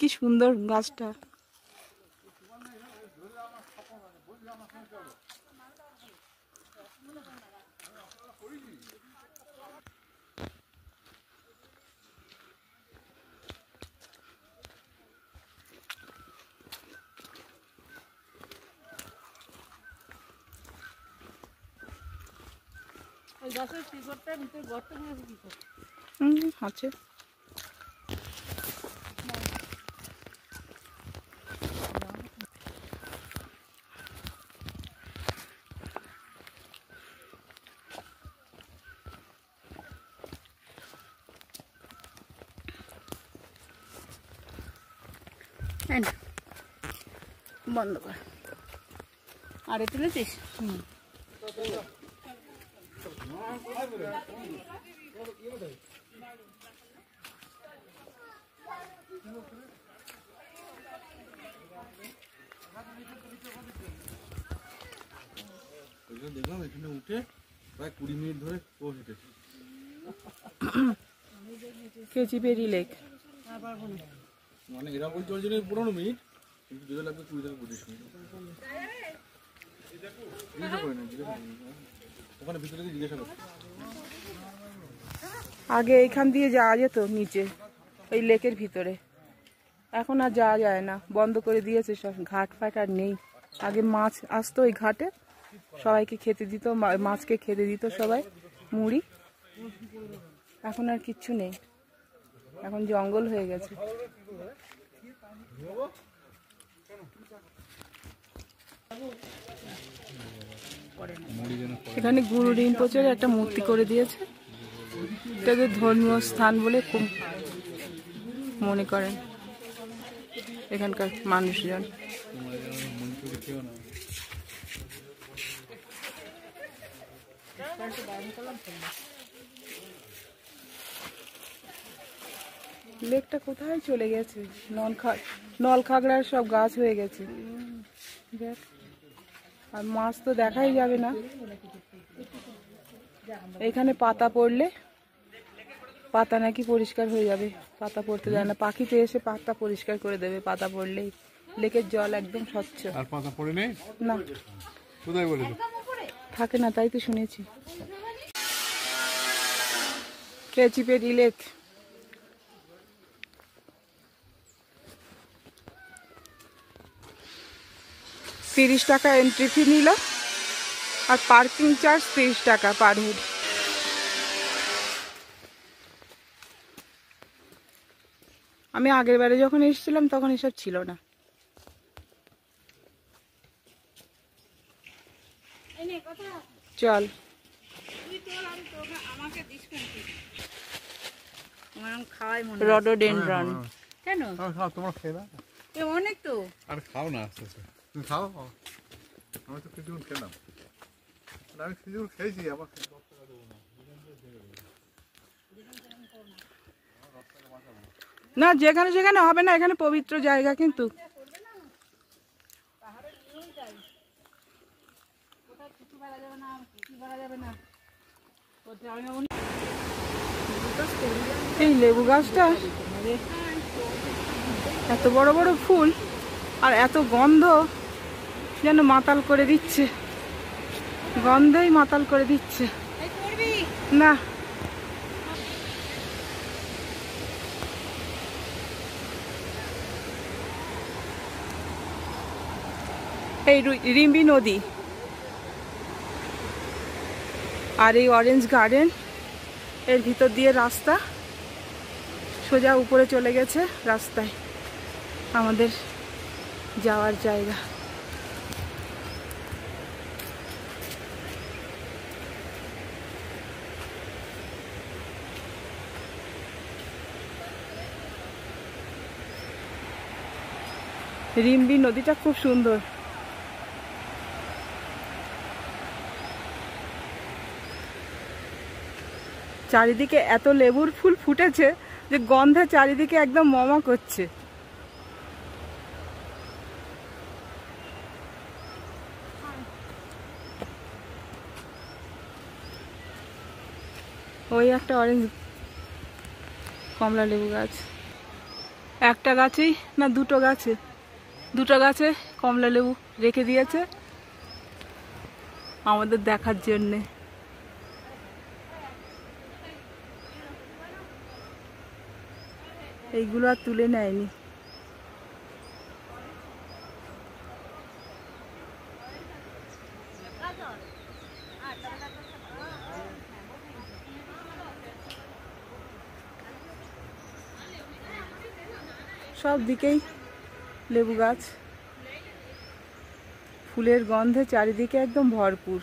কি সুন্দর গাছটা। আছে বন্ধ কর। আরে তুলেছিস? দেখলাম এখানে উঠে প্রায় 20 মিনিট ধরে ও হেঁটেছে। কেচিপেরি লেক মানে এরা বলছে ওর জন্য 15 মিনিট, কিন্তু যেতে লাগবে 20 থেকে 25 মিনিট। ওখানে ভিতরে গিয়ে জিজ্ঞাসা করতে। আগে এইখান দিয়ে যাওয়া যেত নিচে ওই লেকের ভিতরে, এখন আর যাওয়া যায় না, বন্ধ করে দিয়েছে সব, ঘাট ফাট আর নেই। আগে মাছ আসতো ওই ঘাটে, সবাইকে খেতে দিত, মাছকে খেতে দিত সবাই মুড়ি। এখন আর কিচ্ছু নেই, এখন জঙ্গল হয়ে গেছে। এখানে গুরু রিম্পোচের একটা মূর্তি করে দিয়েছে, এটাদের ধর্মীয় স্থান বলে খুব মনে করেন এখানকার মানুষজন। লেকটা কোথায় চলে গেছে, নল খাগড়ার সব গাছ হয়ে গেছে, দেখ। আর মাছ তো দেখাই যাবে না। এখানে পাতা পড়লে, পাতা নাকি পরিষ্কার হয়ে যাবে, পাতা পড়তে যায় না, পাখিতে এসে পাতা পরিষ্কার করে দেবে পাতা পড়লেই। লেকের জল একদম স্বচ্ছ। আর পাতা পড়ে নেই না, কোথায় বলে থাকে না, তাই তো শুনেছি। কেচিপেরি লেক, $30 টাকা এন্ট্রি ফি নিল, আর পার্কিং চার্জ 30 টাকা পার হেড। আমি আগের বারে যখন এসেছিলাম তখন এসব ছিল না। চল রডোডেনড্রন কেন তোমার খেয়ে না অনেক তো, আর খাও না আস্তে আস্তে, তুমি খাও। আমি তো খেজুর খেলাম, আমি খেজুর খেয়েছি, আবার না যেখানে যেখানে হবে না, এখানে পবিত্র জায়গা কিন্তু। এই লেবু গাছটা এত বড় বড় ফুল আর এত গন্ধ, যেন মাতাল করে দিচ্ছে, গন্ধেই মাতাল করে দিচ্ছে। না এই রিম্বি নদী আর এই অরেঞ্জ গার্ডেন, এর ভিতর দিয়ে রাস্তা সোজা উপরে চলে গেছে, রাস্তায় আমাদের যাওয়ার জায়গা। রিম্বি নদীটা খুব সুন্দর। চারিদিকে এত লেবুর ফুল ফুটেছে যে গন্ধে চারিদিকে একদম মমা করছে। ওই একটা অরেঞ্জ কমলা লেবু গাছ। একটা গাছেই না দুটো গাছে কমলা লেবু রেখে দিয়েছে আমাদের দেখার জন্যে। এইগুলো আর তুলে নেয়নি। সব দিকেই লেবু গাছ, ফুলের গন্ধে চারিদিকে একদম ভরপুর।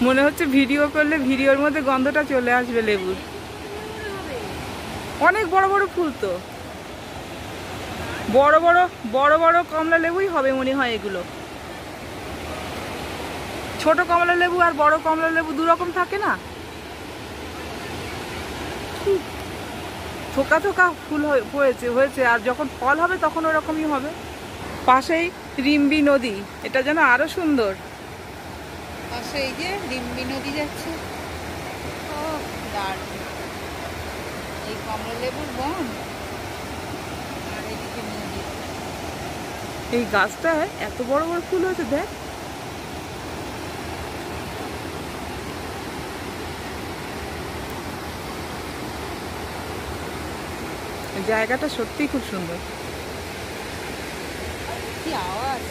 মনে হচ্ছে ভিডিও করলে ভিডিওর মধ্যে গন্ধটা চলে আসবে লেবুর। অনেক বড় বড় ফুল তো, বড় বড় বড় বড় কমলা লেবুই হবে মনে হয় এগুলো। ছোট কমলা লেবু আর বড় কমলা লেবু দু রকম থাকে না, থোকা থোকা ফুল হয়েছে আর যখন ফল হবে তখন ওরকমই হবে। পাশেই রিম্বি নদী, এটা যেন আরো সুন্দর। পাশে এই যে রিম্বি নদী যাচ্ছে, ও দারুণ। এই কমলা লেবুর বন আর এদিকে নদী। এই গাছটায় এত বড় বড় ফুল হয়েছে দেখ। জায়গাটা সত্যিই খুব সুন্দর। কি আওয়াজ!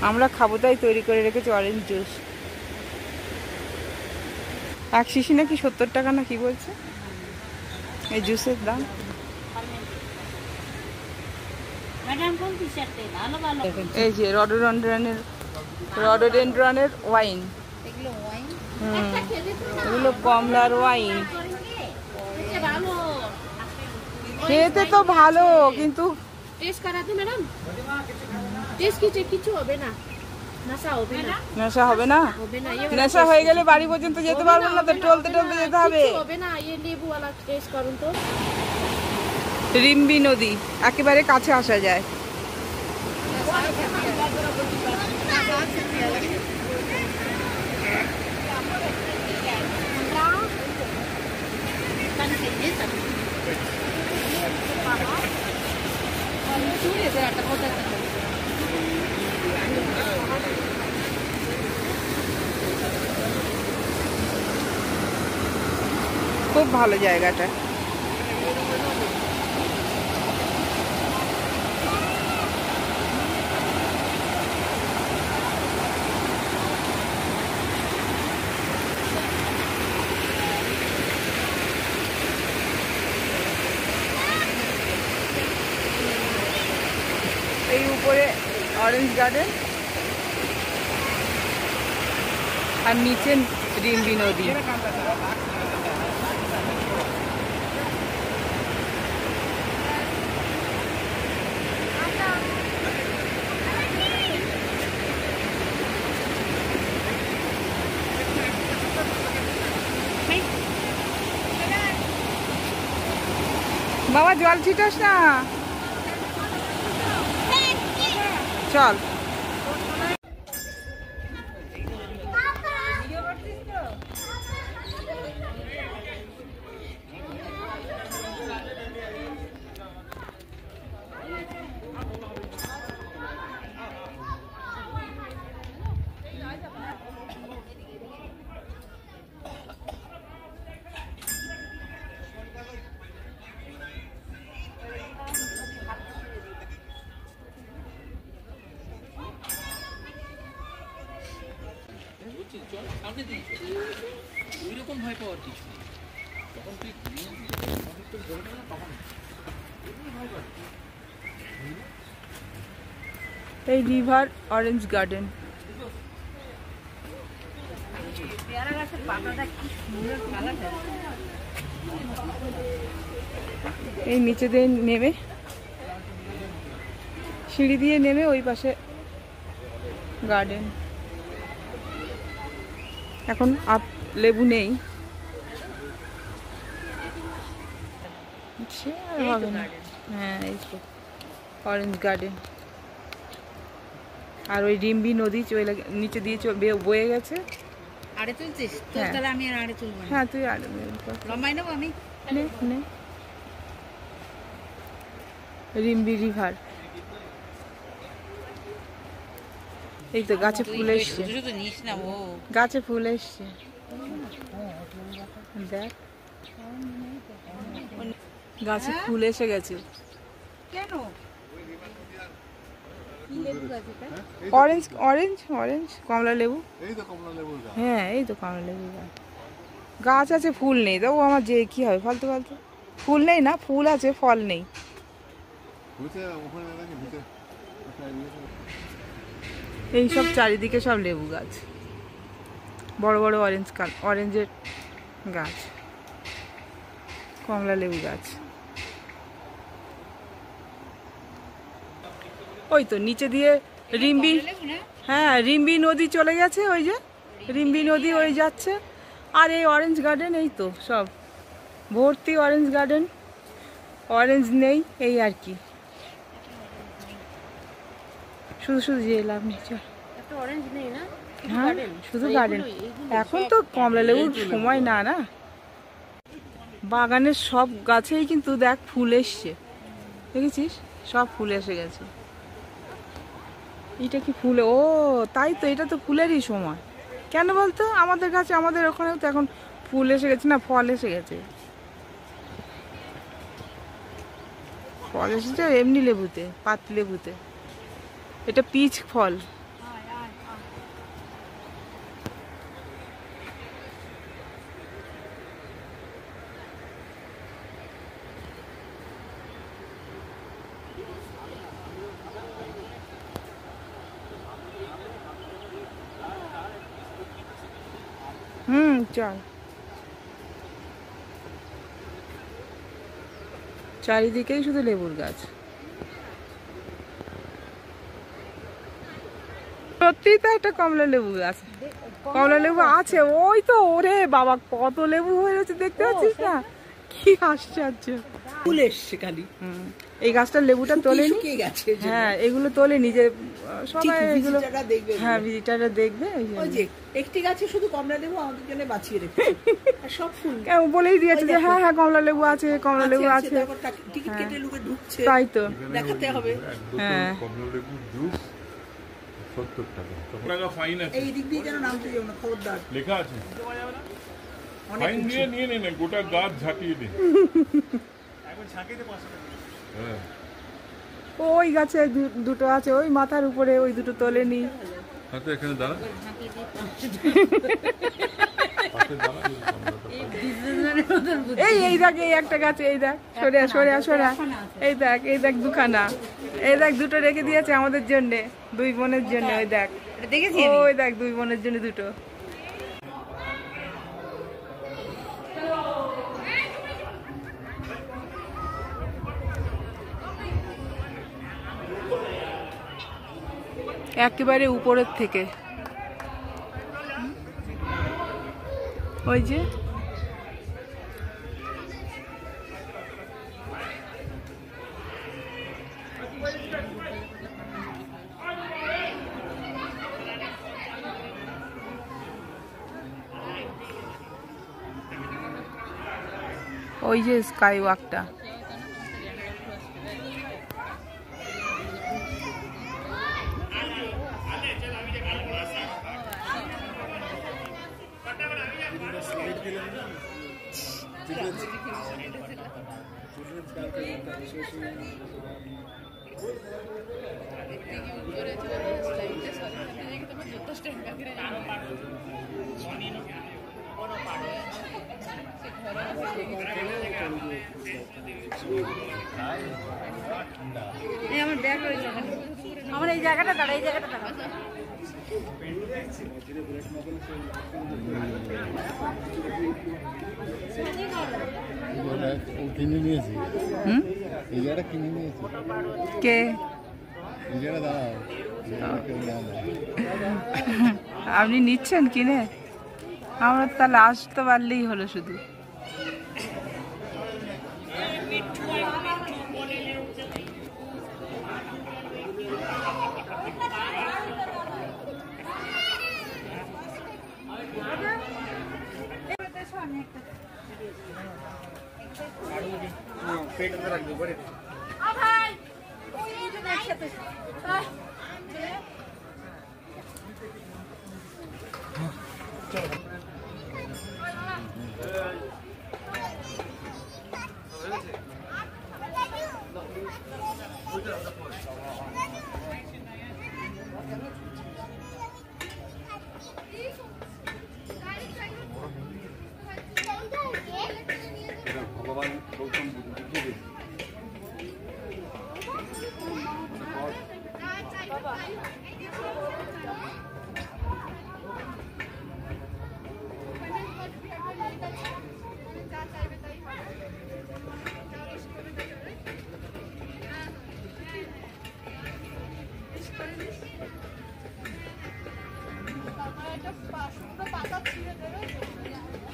আমরা খাবো তাই তৈরি করে রেখেছি অরেঞ্জ জুস। এক শিশি নাকি 70 টাকা না কি বলছে এই জুসের দাম। এই যে রডোডেন্ড্রনের ওয়াইন, এগুলো কমলার ওয়াইন। খেতে তো ভালো কিন্তু টেস্ট করাতে ম্যাডাম, টেস্ট কিছু হবে না, নেশা হবে না। নেশা হবে না? হবে না, নেশা হয়ে গেলে বাড়ি পর্যন্ত যেতে পারবো না তো, টলতে টলতে যেতে হবে। হবে না, এই লেবু वाला টেস্ট করুন তো। রিম্বি নদী একেবারে কাছে আসা যায়। খুব ভালো জায়গাটা। এই উপরে অরেঞ্জ গার্ডেন আর নিচে রিম্বি নদী। বাবা জল ছিটাস না, চল। এই রিভার অরেঞ্জ গার্ডেন। এই নিচে দিয়ে নেমে, সিঁড়ি দিয়ে নেমে ওই পাশে গার্ডেন। এখন আপ লেবু নেই, সে আর হবে না। হ্যাঁ, এই তো অরেঞ্জ গার্ডেন। আর ওই রিম্বি নদী নিচে দিয়ে বয়ে গেছে। আড়ে তুলছিস? তাহলে আমি আর আড়ে তুলবো না। হ্যাঁ, তুই আড়ে লম্বাই নেবো আমি। নে রিম্বি রিভার। এই তো গাছে ফুল এসছে, গাছে ফুল এসছে, দেখ গাছে ফুল এসে গেছে। কেন? অরেঞ্জ অরেঞ্জ অরেঞ্জ কমলা লেবু। এই তো কমলা লেবুর গাছ। হ্যাঁ, এই তো কমলা লেবু গাছ। গাছ আছে, ফুল নেই। তবু আমার যে কি হবে, ফালতু ফালতু। ফুল নেই না, ফুল আছে, ফল নেই। এই সব চারিদিকে সব লেবু গাছ, বড় বড় অরেঞ্জের গাছ, কমলা লেবু গাছ। ওই তো নিচে দিয়ে রিম্বি, হ্যাঁ রিম্বি নদী চলে গেছে, ওই যে রিম্বি নদী ওই যাচ্ছে। আর এই অরেঞ্জ গার্ডেন, এই তো সব ভর্তি অরেঞ্জ গার্ডেন। অরেঞ্জ নেই, এই আর কি, শুধু শুধু যে লাভ নেই। চল, হ্যাঁ শুধু গার্ডেন। এখন তো কমলা লেবুর সময় না, না বাগানের সব গাছেই কিন্তু দেখ ফুল এসছে, দেখেছিস? সব ফুল এসে গেছে। এটা কি ফুলে? ও তাই তো, এটা তো ফুলেরই সময়। কেন বলতো? আমাদের গাছে, আমাদের ওখানেও তো এখন ফুল এসে গেছে, না ফল এসে গেছে। ফল এসেছে এমনি লেবুতে, পাতি লেবুতে। এটা পিচ ফল। চল, চারিদিকেই শুধু লেবুর গাছ। সত্যি তো একটা কমলা লেবু গাছ, কমলা লেবু আছে। ওই তো, ওরে বাবা কত লেবু হয়ে গেছে, দেখতে পাচ্ছিস না? কি আশ্চর্য ফুল এসছে খালি। এই গাছটার লেবুটা তোলেনি। হ্যাঁ, এগুলো তোলেনি যে সবাই এগুলো, হ্যাঁ ভিজিটাররা দেখবে। একটি গাছে শুধু কমলা লেবু আমাদের জন্য বাঁচিয়ে রেখেছে, সব ফুল বলেই দিয়েছে যে হ্যাঁ হ্যাঁ কমলা লেবু আছে, কমলা লেবু আছে। টিকিট কেটে লোকে ঢুকছে, তাই তো দেখাতে হবে। হ্যাঁ, কমলা লেবুর জুস 70 টাকা ফাইন আছে। এই দিক দিয়ে যেন নামতে যাও না, খবরদার লেখা আছে। ফাইন দিয়ে নিয়ে নে, গোটা গাছ ঝাঁকিয়ে দে। এখন ঝাঁকিতে 500 টাকা। হ্যাঁ, ওই গাছে দুটো আছে, ওই মাথার উপরে, ওই দুটো তোলেনি। হাতে এখানে দাঁড়া। এই দেখ, এই একটা গাছে, এই দেখ, সরে সরে সরে, এই দেখ দুখানা, এই দেখ দুটো রেখে দিয়েছে আমাদের জন্য, দুই বোনের জন্য। ওই দেখ, ওই দেখ দুই বোনের জন্য দুটো। একেবারে উপরের থেকে ওই যে ওই যে স্কাই ওয়াকটা। আমার ব্যাগ রয়েছে আমার এই জায়গাটা দাঁড়া, এই জায়গাটা দাঁড়া। কিনে নিয়েছি, হুম, এই জায়গাটা কিনে নিয়েছি। কে? এই জায়গাটা দাঁড়াও, আপনি নিচ্ছেন কিনে? আমরা তাহলে আসতে পারলেই হলো শুধু। ভগবান গৌতম বুদ্ধ দেখিয়ে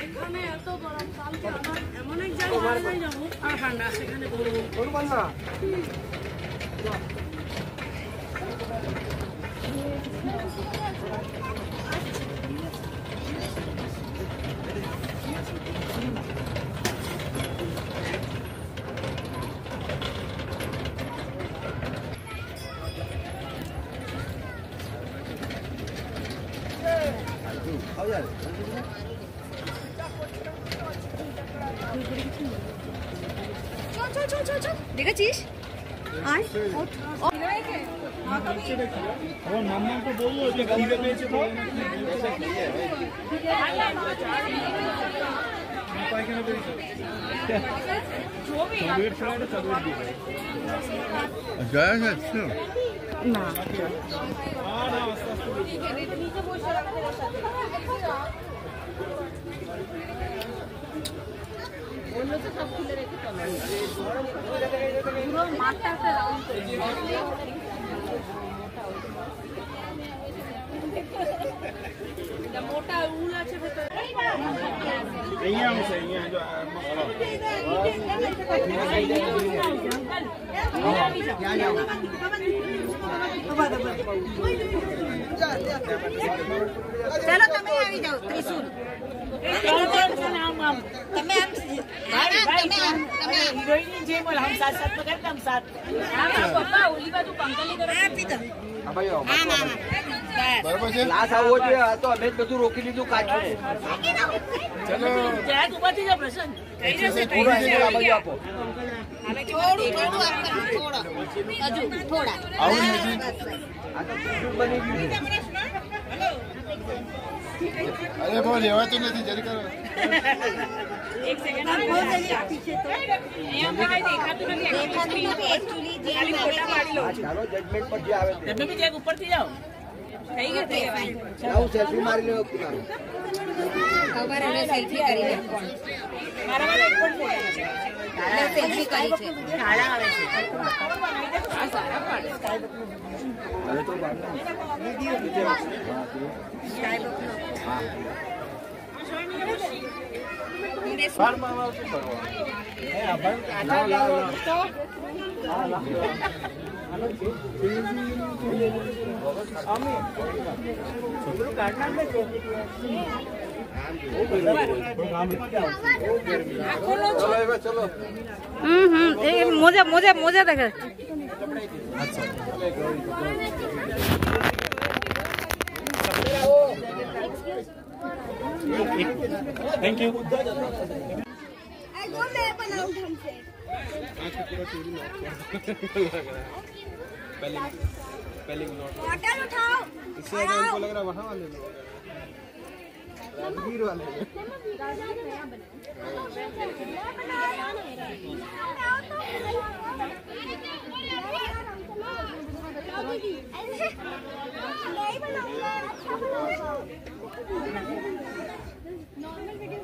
এখানে এত গরম, কালকে আমার এমন এক জায়গায় যাবো আর ঠান্ডা সেখানে গরম। দেখেছিস? আয় ওঠ। আমার মাম্মাকে বললো যে খিদে পেয়েছে তো পায়খানা পেয়েছে চকলেট ছাড়া একটা চকলেট দিয়ে জয়া যাচ্ছে না, মোটা উল আছে ভেতরে। અહીંયા છે અહીંયા જો ચાલો તમે આવી જાઓ ત્રિશુલ. તમે આમ બરાબર છે. ક્લાસ આવવો જોઈએ આ તો અમે જ બધું રોકી દીધું કાચું ચલો પૂરો એને આ બાજુ આપો થોડું થોડું આમ કરો, થોડો હજુ થોડા. આવું નથી. આ તો બીજું બની ગયું અરે બહુ લેવાતું નથી જરી કરો. દેખાતું નથી એકચ્યુઅલી જે આ ચાલો જજમેન્ટ પર જે આવે તે તમે બી ઉપરથી જાઓ. થઈ ગયું તે હું સેલ્ફી મારી લેવો કિનારો ખબર હવે સેલ્ફી કરી લે. મારા વાળા ઉપર છે. સેલ્ફી કરી છે. સારા આવે છે. હવે તો এই মোজা মোজা মোজা দেখা थैंक यू बॉटल उठाओ इससे उनको लग रहा वहां वाले लोग राजगीर वाले नहीं बनाऊंगा अच्छा बनाऊंगा नॉर्मल वीडियो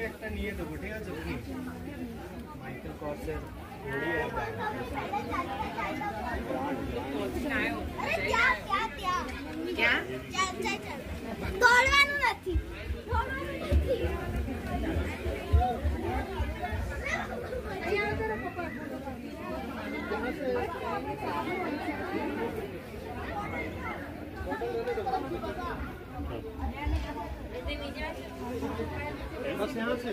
একটা নিয়ে দেবো ঠিক আছে মাইকেল কর্সের ঘড়ি আর क्या દોડવાનું નથી बस यहाँ से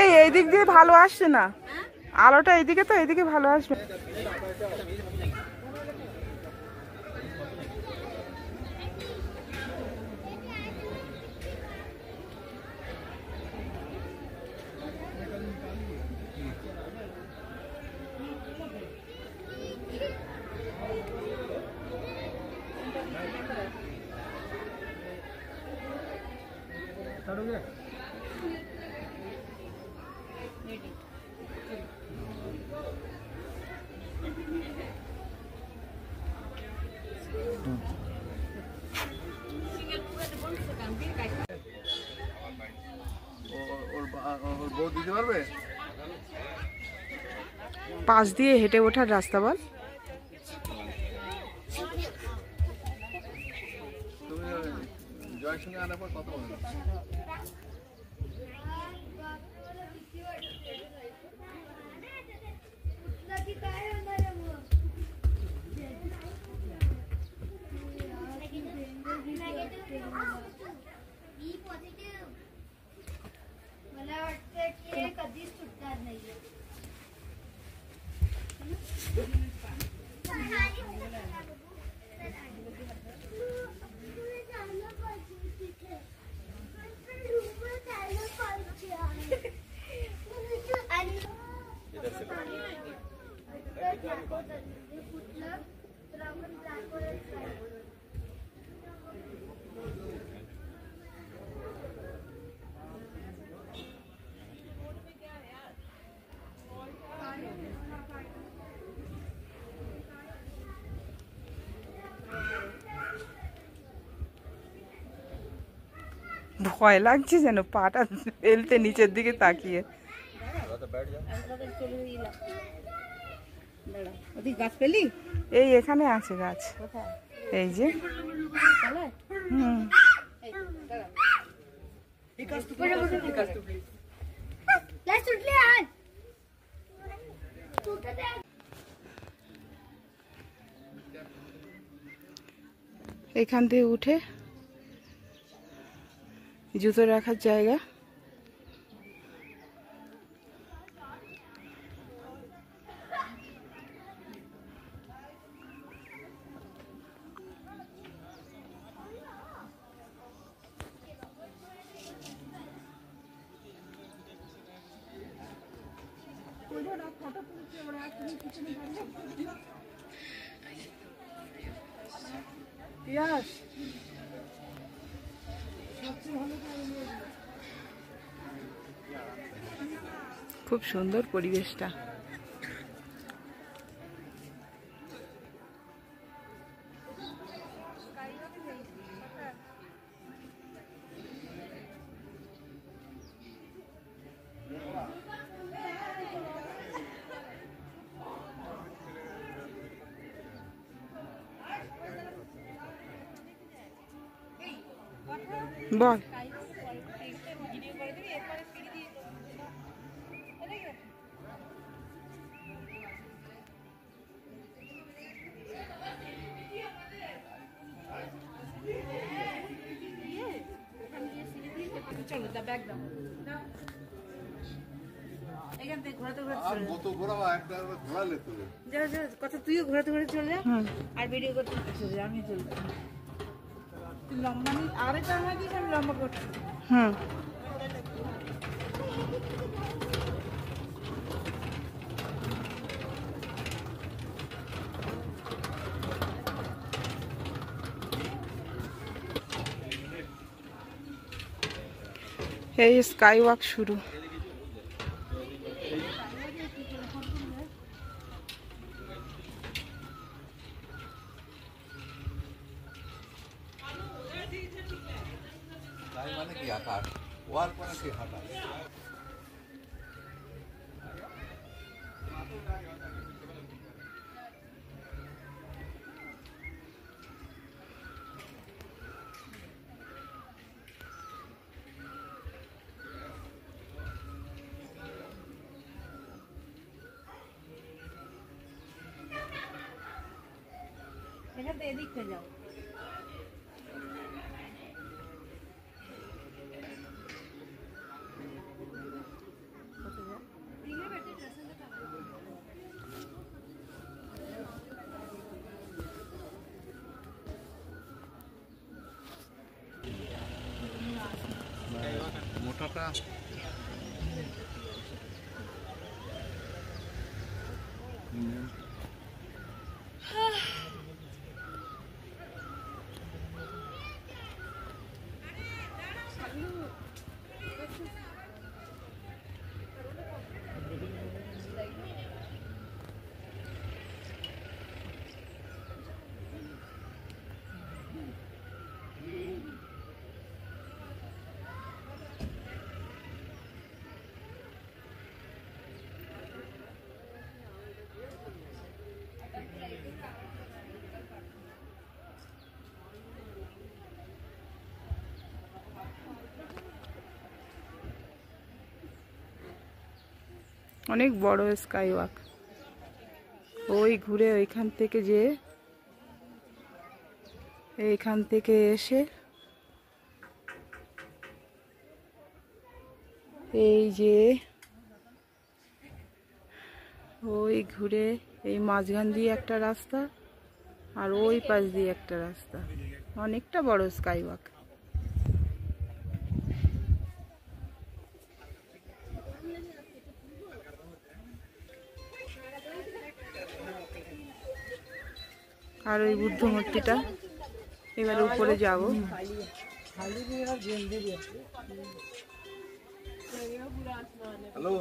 এই দিক দিয়ে ভালো আসছে না, আলোটা এইদিকে, তো এইদিকে ভালো আসবে। বউ দিতে পারবে? পাশ দিয়ে হেঁটে ওঠার রাস্তা বল। তুমি জয়ের সঙ্গে আনার পর কথা বলবে। मला वाटतं की कधीच सुटणार नाहीये ভয় লাগছে যেন, পাটা ফেলতে নিচের দিকে তাকিয়ে। গাছ পেলি? এই এখানে আছে গাছ, এই যে। হুম, এখান থেকে উঠে জুতো রাখার জায়গা। Yes. খুব সুন্দর পরিবেশটা। বল চলো দা ব্যাগ দাও এখান থেকে ঘোরাতে ঘোরাতে আর মতো ঘোরাবো, একটা ঘোরালে তো যা যা কথা তুইও ঘোরাতে ঘোরাতে চলে যা আর ভিডিও করতে চলে যা, আমি চলবো। তুই লম্বা নি আরে তো আমার দিস আমি লম্বা করছি। হুম এই স্কাই ওয়াক শুরু। মানে কি আকাশ, ওয়ার মানে কি আকাশ। এখান থেকে এদিক থেকে যাও। মোটাটা অনেক বড় স্কাই ওয়াক। ওই ঘুরে ওইখান থেকে যে এইখান থেকে এসে এই যে ওই ঘুরে এই মাঝখান দিয়ে একটা রাস্তা আর ওই পাশ দিয়ে একটা রাস্তা, অনেকটা বড় স্কাই ওয়াক। আর ওই বুদ্ধ মূর্তিটা, এবারে উপরে যাব। হ্যালো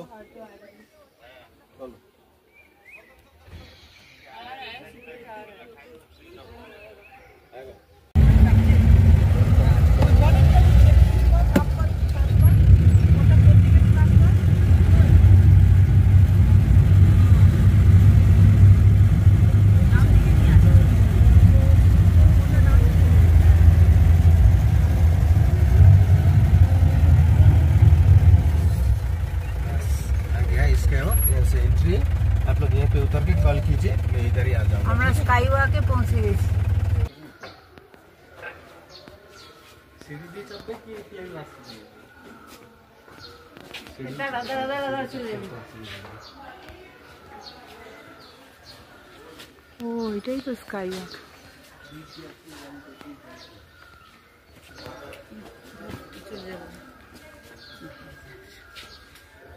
आप लोग यहीं पे उतर के कॉल कीजिए, मैं इधर ही आ जाऊंगा। আমরা স্কাই ওয়াকে পৌঁছে গেছি। सीढ़ी দিয়ে চাপবে কি প্লেন রাস্তা দিয়ে? এটা রাধা রাধা রাধা চলে যাবে। ও এটাই তো স্কাই ওয়াক। চলে যাবে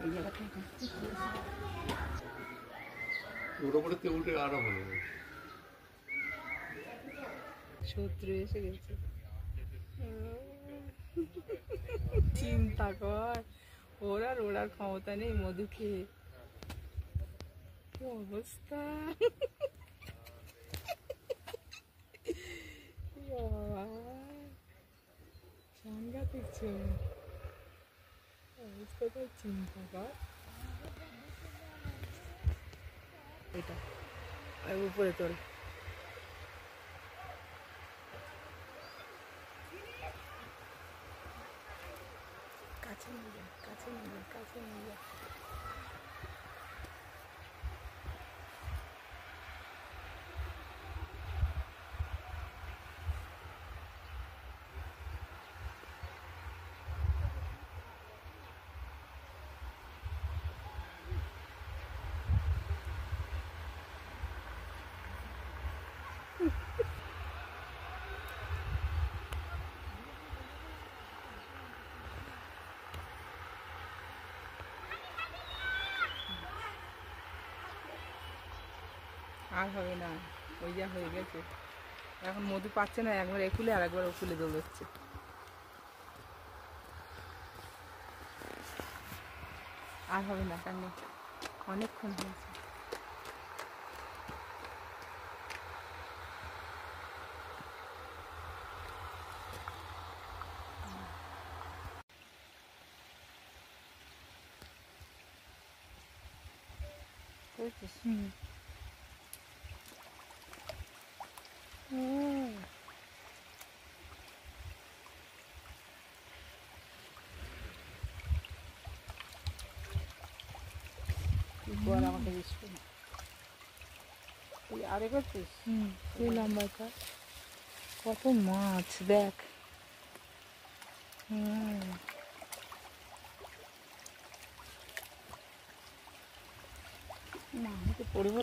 এই জায়গাটা। উড়ে উল্টে আরো ভালো হবে। শত্রু এসে গেছে, চিন্তা কর। ওড়ার ক্ষমতা নেই মধু খেয়ে। কি অবস্থা! সাংঘাতিক ছবি, অবস্থাটা চিন্তা কর। এটা উপরে তোল। কাছে নিয়ে যা, কাছে নিয়ে যা, কাছে নিয়ে যা। আর হবে না, ওই যা হয়ে গেছে। এখন মধু পাচ্ছে না, একবার একুলে আর একবার ওকুলে দৌড়চ্ছে। আর হবে না, কেন অনেকক্ষণ হয়েছে। হুম। আমাকে দিস তুই আরে করছিস। এই লম্বাটা কত মাছ দেখ।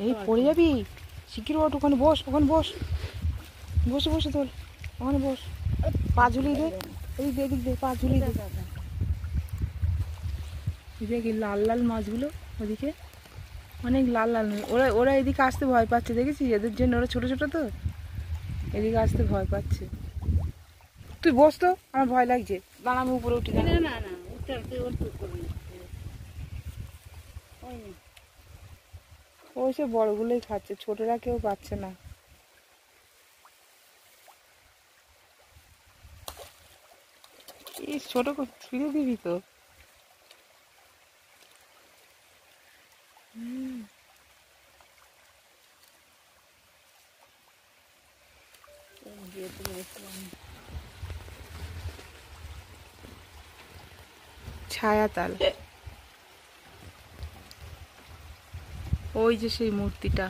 এই পড়ে যাবি, শিগগির ওঠ, ওখানে বস, ওখানে বস, বসে বসে তোল, ওখানে বস, পা ঝুলিয়ে দে, এদিক দে, এদিক দে, পা ঝুলিয়ে দে। দেখি লাল লাল মাছগুলো ওদিকে অনেক লাল লাল। ওরা ওরা এদিকে আসতে ভয় পাচ্ছে, দেখেছিস? এদের জন্য ওরা ছোট ছোট তো, এদিকে আসতে ভয় পাচ্ছে। তুই বস তো, আমার ভয় লাগছে। দাঁড়া, আমি উপরে উঠে না না না উত্তর তুই উত্তর করবি না। ওই নে। ওই সব বড়গুলোই খাচ্ছে, ছোটরা কেউ পাচ্ছে না। এই ছোট ছিঁড়ে দিবি তো। ছায়াতাল, ওই যে সেই মূর্তিটা।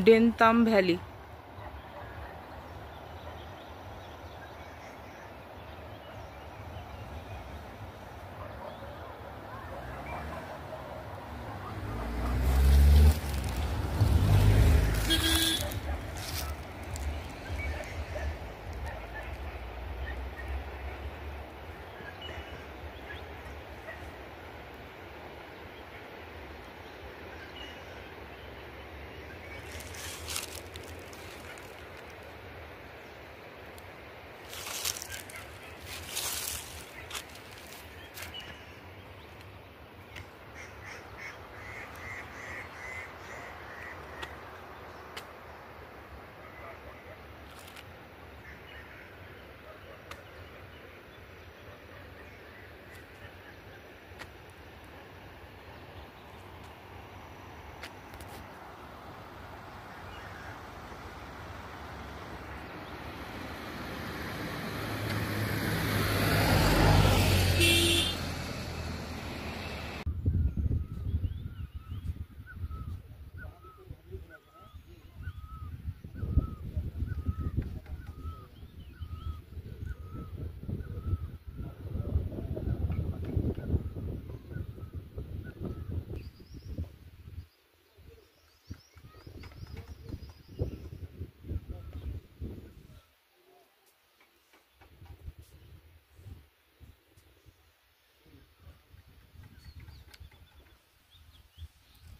ডেনতাম ভ্যালি।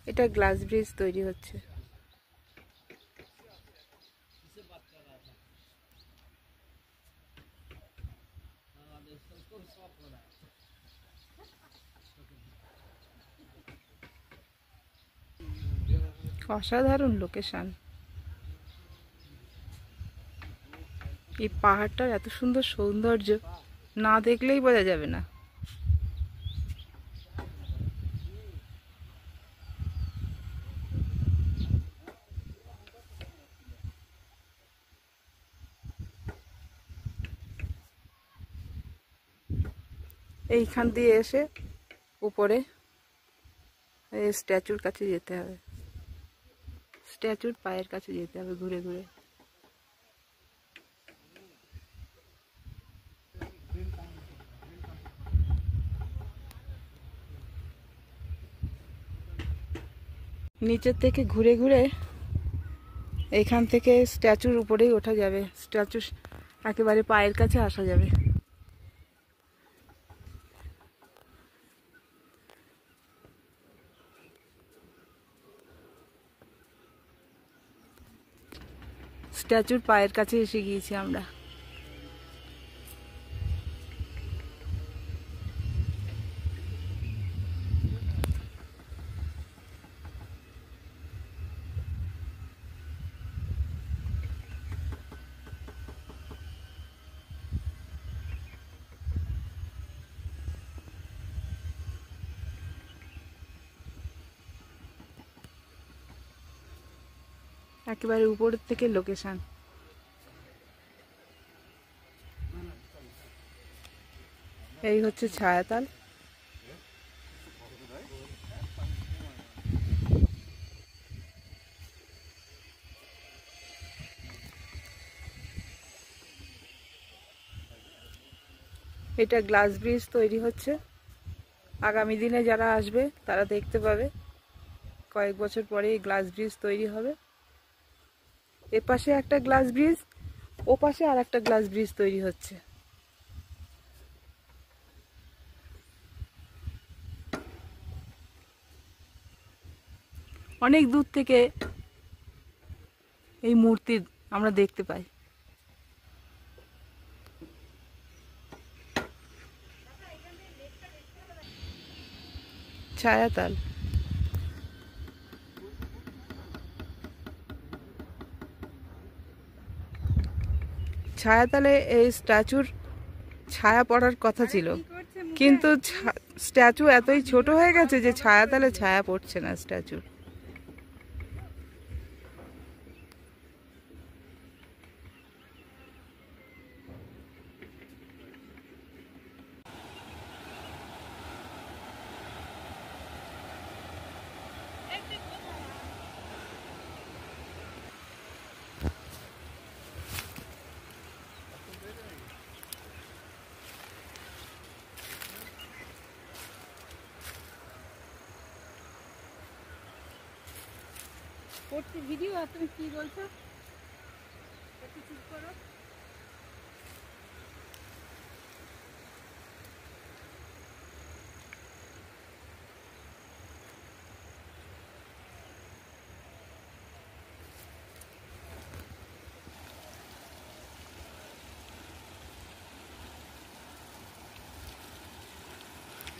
এটা গ্লাস ব্রিজ তৈরি হচ্ছে। অসাধারণ লোকেশন। এই পাহাড়টার এত সুন্দর সৌন্দর্য না দেখলেই বোঝা যাবে না। এইখান দিয়ে এসে উপরে স্ট্যাচুর কাছে যেতে হবে, স্ট্যাচুর পায়ের কাছে যেতে হবে ঘুরে ঘুরে। নিচের থেকে ঘুরে ঘুরে এইখান থেকে স্ট্যাচুর উপরেই ওঠা যাবে, স্ট্যাচু একেবারে পায়ের কাছে আসা যাবে। স্ট্যাচুর পায়ের কাছে এসে গিয়েছি আমরা। একেবারে উপরের থেকে লোকেশন। এই হচ্ছে ছায়াতাল। এটা গ্লাস ব্রিজ তৈরি হচ্ছে। আগামী দিনে যারা আসবে তারা দেখতে পাবে, কয়েক বছর পরে এই গ্লাস ব্রিজ তৈরি হবে। এপাশে একটা গ্লাস ব্রিজ, ওপাশে আর একটা গ্লাস ব্রিজ তৈরি হচ্ছে। অনেক দূর থেকে এই মূর্তি আমরা দেখতে পাই। ছায়াতাল। ছায়াতালে এই স্ট্যাচুর ছায়া পড়ার কথা ছিল, কিন্তু স্ট্যাচু এতই ছোট হয়ে গেছে যে ছায়াতালে ছায়া পড়ছে না স্ট্যাচুর। করছি ভিডিও, আর তুমি কি বলছো? একটু চুপ করো।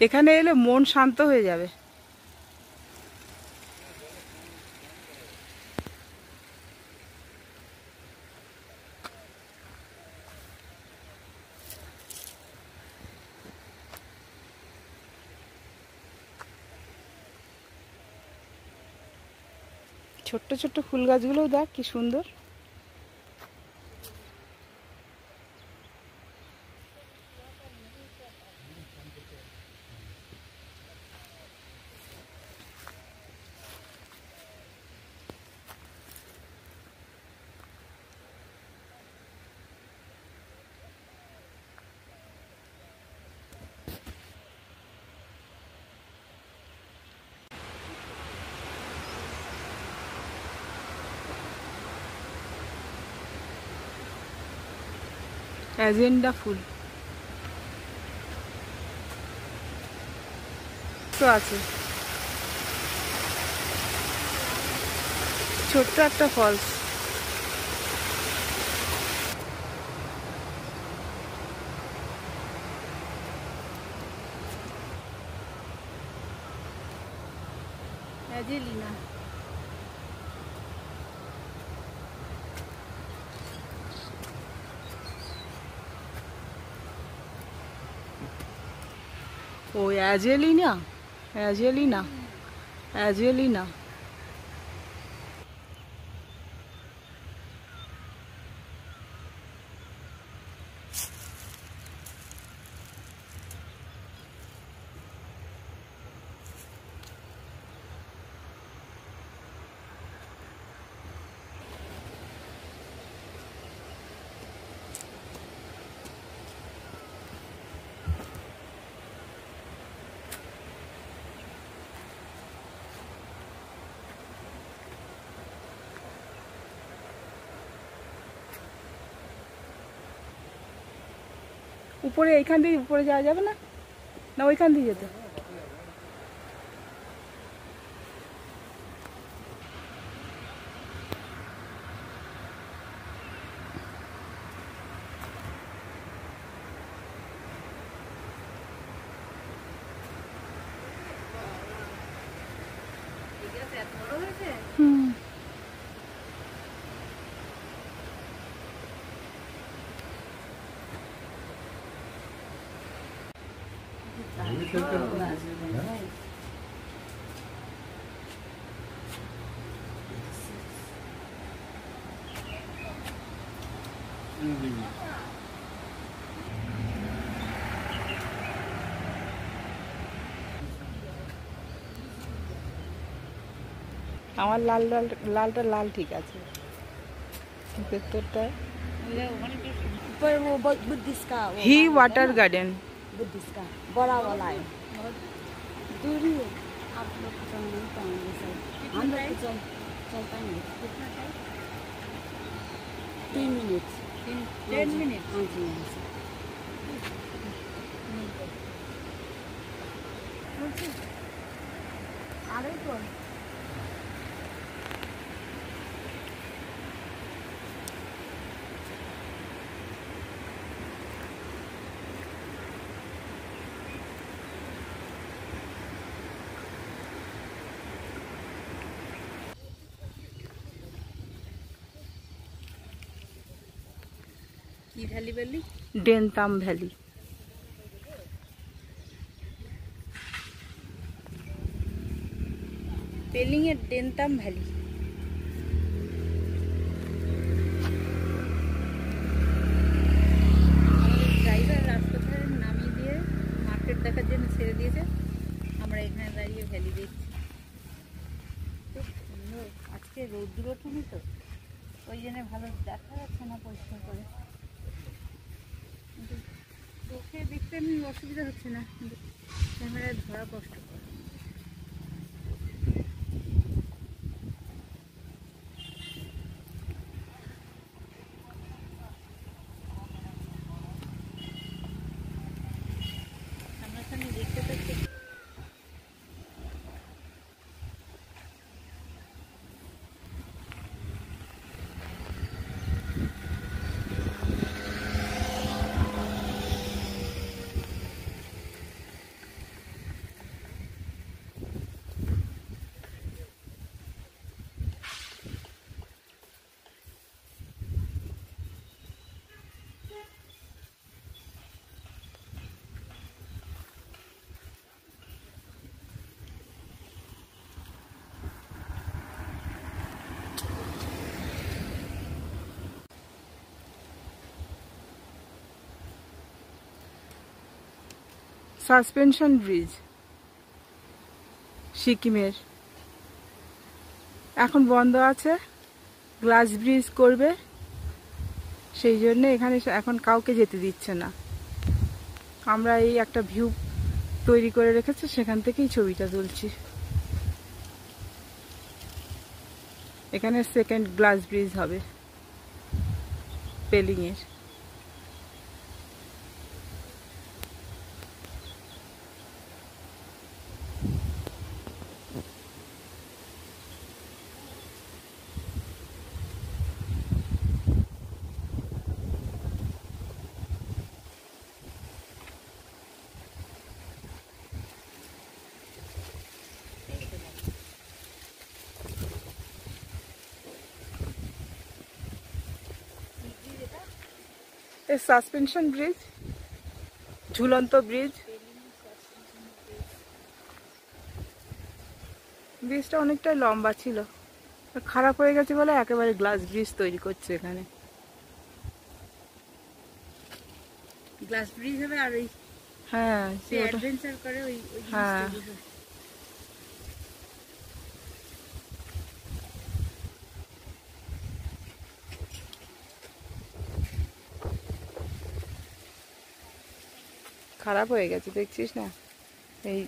এখানে এলে মন শান্ত হয়ে যাবে। ছোট্ট ছোট্ট ফুল গাছগুলোও দেখ কি সুন্দর। অ্যাজেন্ডা ফুল তো আছে। ছোট্ট একটা ফলস। অ্যাজেলিনা। ও অ্যাজেলিনা, অ্যাজেলিনা, অ্যাজেলিনা। উপরে এইখান দিয়ে উপরে যাওয়া যাবে না, না ওইখান দিয়ে যেতে? হুম। আমার লাল লাল লালটা লাল ঠিক আছে, ভেতরটা पर वो बुद्धिस्ट का वो ही वाटर गार्डन। बुद्धिस्ट का बड़ा वाला है, बहुत दूरी है, आप लोग चल नहीं पाएंगे सर, हम लोग तो चल पाएंगे। कितना टाइम? 3 मिनट। 10 मिनट? हाँ जी, हाँ जी। আড়াই তো কি ভ্যালি বললি? ডেনতাম ভ্যালি। পেলিং এর ডেনতাম ভ্যালি। ড্রাইভার রাস্তা ধারে নামিয়ে দিয়ে মার্কেট দেখার জন্য ছেড়ে দিয়েছে, আমরা এখানে দাঁড়িয়ে ভ্যালি দেখছি। খুব সুন্দর, আজকে রৌদ্র ওঠেনি তো ওই জন্য ভালো দেখা যাচ্ছে না পরিষ্কার করে, কিন্তু চোখে দেখতে এমনি অসুবিধা হচ্ছে না, কিন্তু ক্যামেরায় ধরা কষ্টকর। সামনাসামনি দেখতে পাচ্ছি। সাসপেনশন ব্রিজ সিকিমের এখন বন্ধ আছে, গ্লাস ব্রিজ করবে, সেই জন্য এখানে এখন কাউকে যেতে দিচ্ছে না। আমরা এই একটা ভিউ তৈরি করে রেখেছি, সেখান থেকেই ছবিটা তুলছি। এখানে সেকেন্ড গ্লাস ব্রিজ হবে পেলিংয়ের। সাসপেনশন ব্রিজ, ঝুলন্ত ব্রিজ। ব্রিজটা অনেকটাই লম্বা ছিল, খারাপ হয়ে গেছে বলে একেবারে গ্লাস ব্রিজ তৈরি করছে এখানে। গ্লাস ব্রিজ হবে আর ওই হ্যাঁ সে অ্যাডভেঞ্চার করে ওই জিনিস হ্যাঁ তৈরি হয়। খারাপ হয়ে গেছে দেখছিস না, এই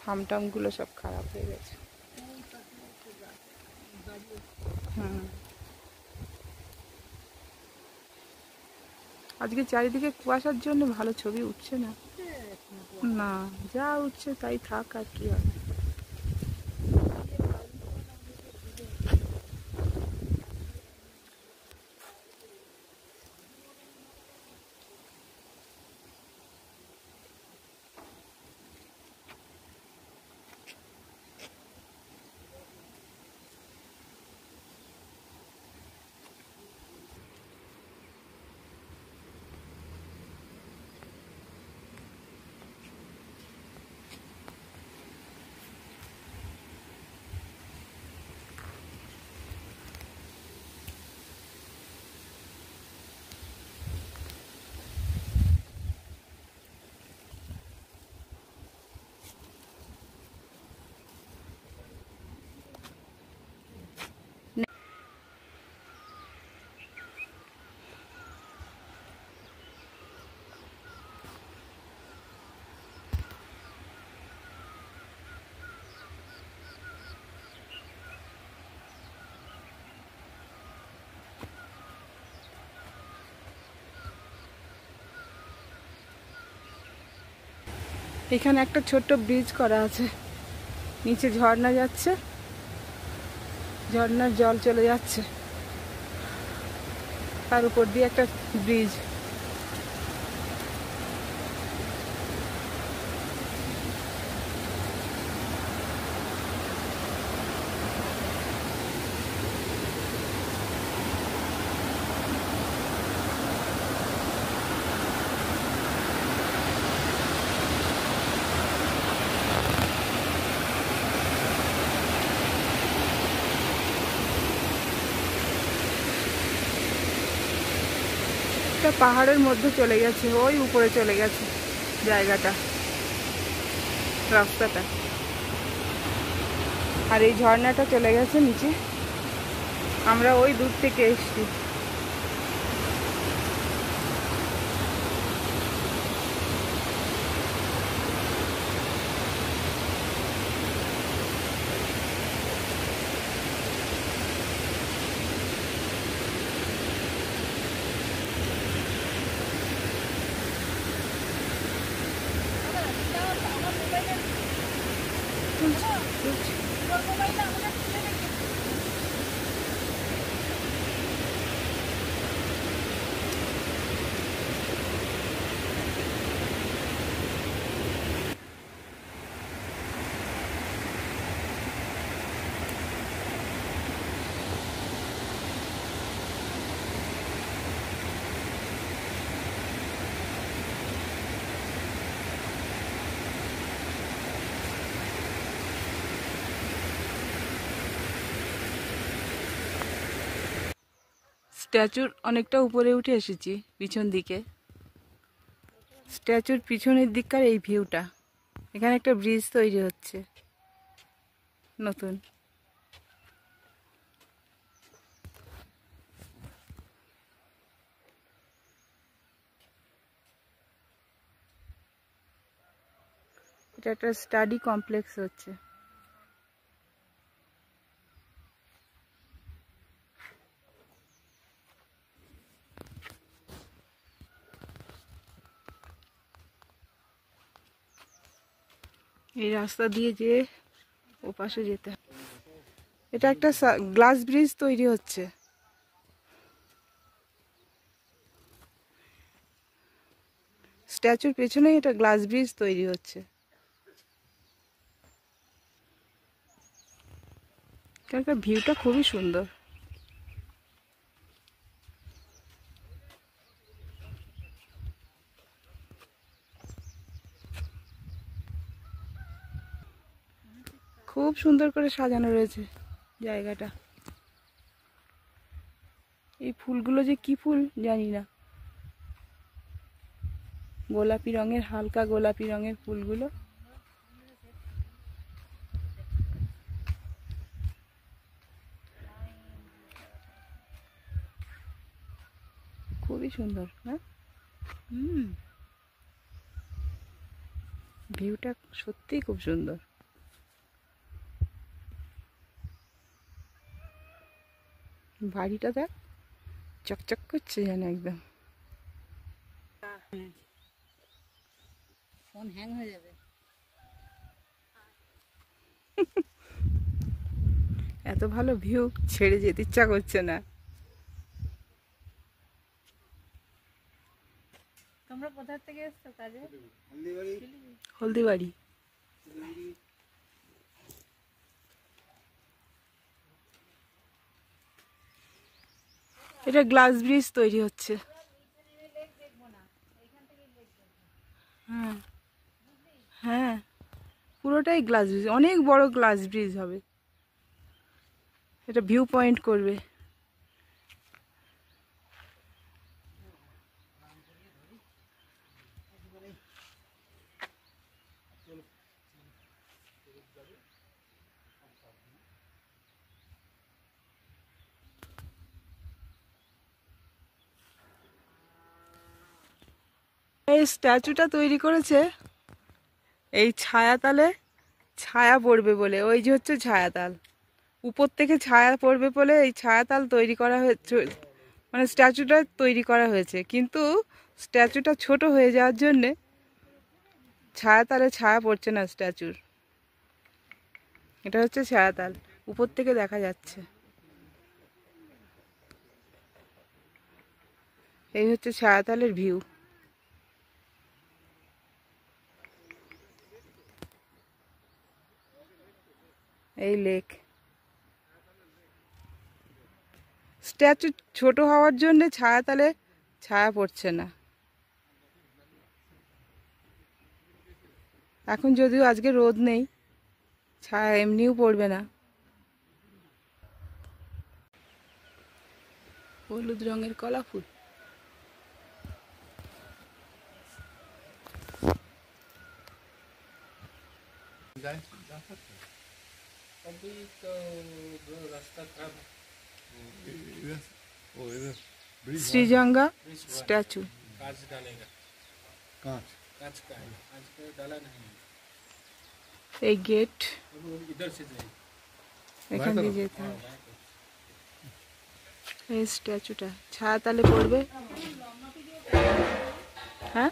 থামটাম গুলো সব খারাপ হয়ে গেছে। আজকে চারিদিকে কুয়াশার জন্য ভালো ছবি উঠছে না। না, যা উঠছে তাই থাক, আর কি হবে। এখানে একটা ছোট্ট ব্রিজ করা আছে, নিচে ঝর্ণা যাচ্ছে, ঝর্ণার জল চলে যাচ্ছে, তার উপর দিয়ে একটা ব্রিজ। পাহাড়ের মধ্যে চলে গেছে, ওই উপরে চলে গেছে জায়গাটা, রাস্তাটা, আর এই ঝর্ণাটা চলে গেছে নিচে। আমরা ওই দূর থেকে এসছি। স্ট্যাচুর অনেকটা উপরে উঠে এসেছি, পিছন দিকে। স্ট্যাচুর পিছনের দিককার এই ভিউটা, এখানে একটা ব্রিজ তৈরি হচ্ছে নতুন। এটা একটা স্টাডি কমপ্লেক্স হচ্ছে। এই রাস্তা দিয়ে যে ও পাশে যেতে হবে। এটা একটা গ্লাস ব্রিজ তৈরি হচ্ছে। স্ট্যাচুর পেছনেই এটা গ্লাস ব্রিজ তৈরি হচ্ছে। এখানকার ভিউটা খুবই সুন্দর। খুব সুন্দর করে সাজানো রয়েছে জায়গাটা। এই ফুলগুলো যে কি ফুল জানি না, গোলাপি রঙের, হালকা গোলাপি রঙের ফুলগুলো। খুবই সুন্দর না? ভিউটা সত্যিই খুব সুন্দর। বাড়িটা দেখ, চকচক করছে যেন একদম। ফোন হ্যাং হয়ে যাবে। এত ভালো ভিউ ছেড়ে যেতে ইচ্ছা করছে না। তোমরা কোথা থেকে এসছো কাজে? হলদিবাড়ি। এটা গ্লাস ব্রিজ তৈরি হচ্ছে। হ্যাঁ হ্যাঁ, পুরোটাই গ্লাস ব্রিজ, অনেক বড় গ্লাস ব্রিজ হবে। এটা ভিউ পয়েন্ট করবে। এই স্ট্যাচুটা তৈরি করেছে এই ছায়াতালে ছায়া পড়বে বলে। ওই যে হচ্ছে ছায়াতাল, উপর থেকে ছায়া পড়বে বলে এই ছায়াতাল তৈরি করা হয়েছে, মানে স্ট্যাচুটা তৈরি করা হয়েছে। কিন্তু স্ট্যাচুটা ছোট হয়ে যাওয়ার জন্যে ছায়াতালে ছায়া পড়ছে না স্ট্যাচুর। এটা হচ্ছে ছায়াতাল, উপর থেকে দেখা যাচ্ছে। এই হচ্ছে ছায়াতালের ভিউ। এই লেক, স্ট্যাচু ছোট হওয়ার জন্য ছায়াতালে ছায়া পড়ছে না। এখন যদিও আজকে রোদ নেই, ছায়া এমনিও পড়বে না। হলুদ রঙের কলা ফুল। अभी तो जो रास्ता खराब है। श्रीजंगा स्टैचू कांच डालेगा, कांच का है, कांच का डाला नहीं है। এই গেট, वो इधर से जाएगा। এখান দিয়ে যেতে হবে। এই স্ট্যাচুটা ছায়াতালে পড়বে। হ্যাঁ,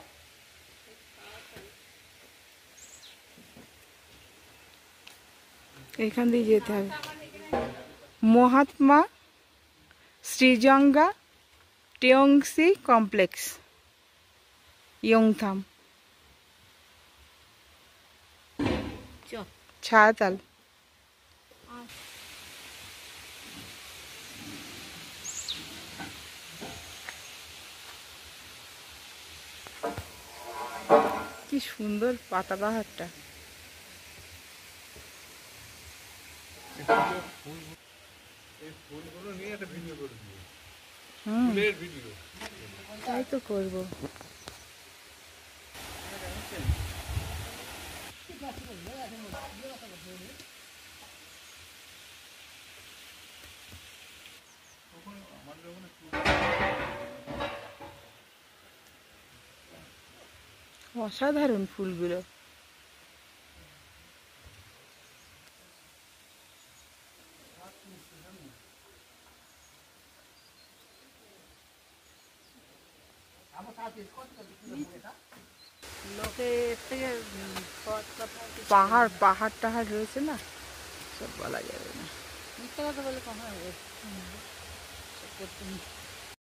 এখান দিয়ে যেতে হবে। মহাত্মা শ্রীজঙ্গা টেয়ংসি কমপ্লেক্স, ইয়ংথাম, ছায়াতাল। কি সুন্দর পাতাবাহারটা। ফুলগুলো নিয়ে একটা ভিডিও করে দিও, হুম, ফুলের ভিডিও। তাই তো করবো। অসাধারণ ফুলগুলো। পাহাড় পাহাড় টাহাড় রয়েছে না, সব বলা যাবে না। মিথ্যা কথা বলে কখন হবে?